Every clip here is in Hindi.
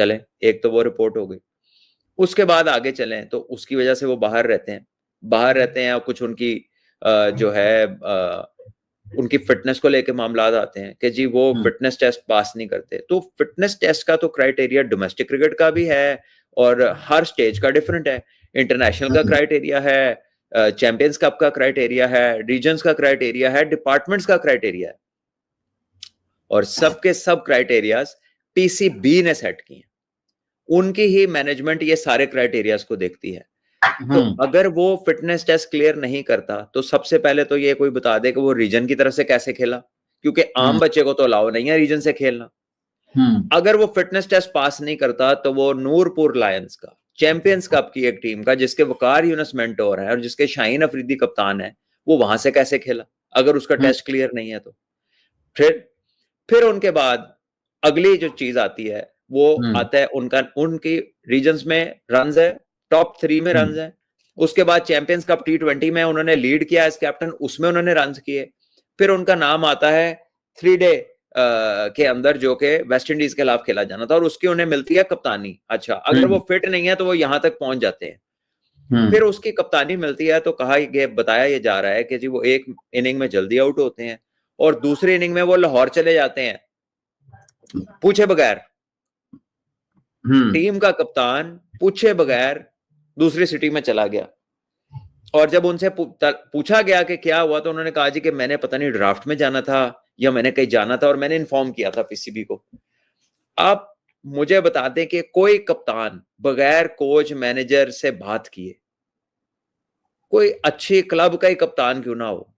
चलें, एक तो वो रिपोर्ट हो गई। उसके बाद आगे चलें तो उसकी वजह से वो बाहर रहते हैं और कुछ उनकी जो है उनकी फिटनेस को लेके मामलात आते हैं कि जी वो फिटनेस टेस्ट पास नहीं करते। तो फिटनेस टेस्ट का तो क्राइटेरिया डोमेस्टिक क्रिकेट का भी है और हर स्टेज का डिफरेंट है। इंटरनेशनल का क्राइटेरिया है, चैंपियंस कप का क्राइटेरिया है, रीजन्स का क्राइटेरिया है, डिपार्टमेंट्स का क्राइटेरिया है, और सबके सब क्राइटेरियाज पीसीबी ने सेट किए। उनकी ही मैनेजमेंट ये सारे क्राइटेरियाज को देखती है। तो अगर वो फिटनेस टेस्ट क्लियर नहीं करता तो सबसे पहले तो ये कोई बता दे कि वो रीजन की तरफ से कैसे खेला, क्योंकि आम बच्चे को तो अलाउ नहीं है रीजन से खेलना। अगर वो फिटनेस टेस्ट पास नहीं करता तो वो नूरपुर लायंस का, चैंपियंस कप की एक टीम का जिसके वकार यूनुस मेंटोर है और जिसके शाहीन अफरीदी कप्तान है, वो वहां से कैसे खेला अगर उसका टेस्ट क्लियर नहीं है तो। फिर उनके बाद अगली जो चीज आती है वो आता है उनकी रीजन्स में रन्स है, टॉप 3 में रन्स है। उसके बाद चैंपियंस कप T20 में उन्होंने लीड किया एज कैप्टन, उसमें उन्होंने रन्स किए। फिर उनका नाम आता है 3 डे के अंदर जो कि वेस्ट इंडीज के खिलाफ खेला जाना था और उसकी उन्हें मिलती है कप्तानी। अच्छा, अगर वो फिट नहीं है तो वो यहां तक पहुंच जाते हैं। फिर उसकी कप्तानी मिलती है तो बताया ये जा रहा है कि जी वो एक इनिंग में जल्दी आउट होते हैं और दूसरी इनिंग में वो लाहौर चले जाते हैं पूछे बगैर। टीम का कप्तान पूछे बगैर दूसरी सिटी में चला गया और जब उनसे पूछा गया कि क्या हुआ तो उन्होंने कहा जी कि मैंने पता नहीं ड्राफ्ट में जाना था या मैंने कहीं जाना था और मैंने इन्फॉर्म किया था पीसीबी को। आप मुझे बता दें कि कोई कप्तान बगैर कोच मैनेजर से बात किए, कोई अच्छी क्लब का ही कप्तान क्यों ना हो,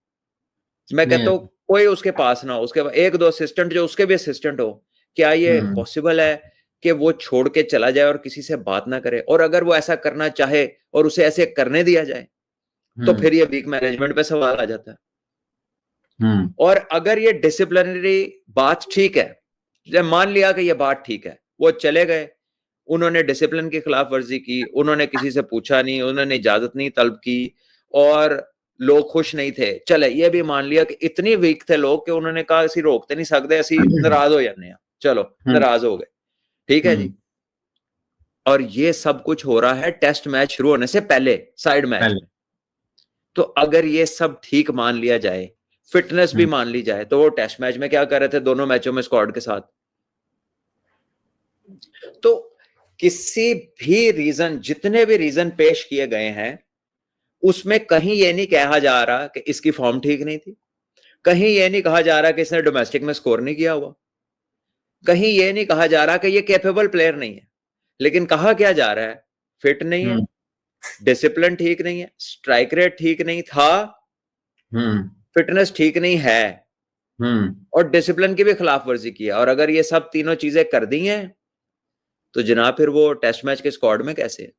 मैं कहता हूं कोई उसके पास ना हो, उसके बाद 1-2 असिस्टेंट जो उसके भी असिस्टेंट हो, क्या ये पॉसिबल है कि वो छोड़ के चला जाए और किसी से बात ना करे? और अगर वो ऐसा करना चाहे और उसे ऐसे करने दिया जाए तो फिर ये वीक मैनेजमेंट पे सवाल आ जाता है। और अगर ये डिसिप्लिनरी बात ठीक है, जब मान लिया कि ये बात ठीक है, वो चले गए, उन्होंने डिसिप्लिन की खिलाफ वर्जी की, उन्होंने किसी से पूछा नहीं, उन्होंने इजाजत नहीं तलब की और लोग खुश नहीं थे, चले ये भी मान लिया कि इतनी वीक थे लोग कि उन्होंने कहा असी रोकते नहीं सकते, असी नाराज हो जाने हैं, चलो नाराज हो गए, ठीक है जी। और ये सब कुछ हो रहा है टेस्ट मैच शुरू होने से पहले साइड मैच में। तो अगर ये सब ठीक मान लिया जाए, फिटनेस भी मान ली जाए, तो वो टेस्ट मैच में क्या कर रहे थे दोनों मैचों में स्क्वाड के साथ? तो किसी भी रीजन, जितने भी रीजन पेश किए गए हैं उसमें कहीं ये नहीं कहा जा रहा कि इसकी फॉर्म ठीक नहीं थी, कहीं ये नहीं कहा जा रहा कि इसने डोमेस्टिक में स्कोर नहीं किया हुआ, कहीं ये नहीं कहा जा रहा कि ये कैपेबल प्लेयर नहीं है, लेकिन कहा क्या जा रहा है फिट नहीं है, डिसिप्लिन ठीक नहीं है, स्ट्राइक रेट ठीक नहीं था, फिटनेस ठीक नहीं है और डिसिप्लिन की भी खिलाफ वर्जी की है। और अगर ये सब तीनों चीजें कर दी हैं तो जनाब फिर वो टेस्ट मैच के स्क्वाड में कैसे है?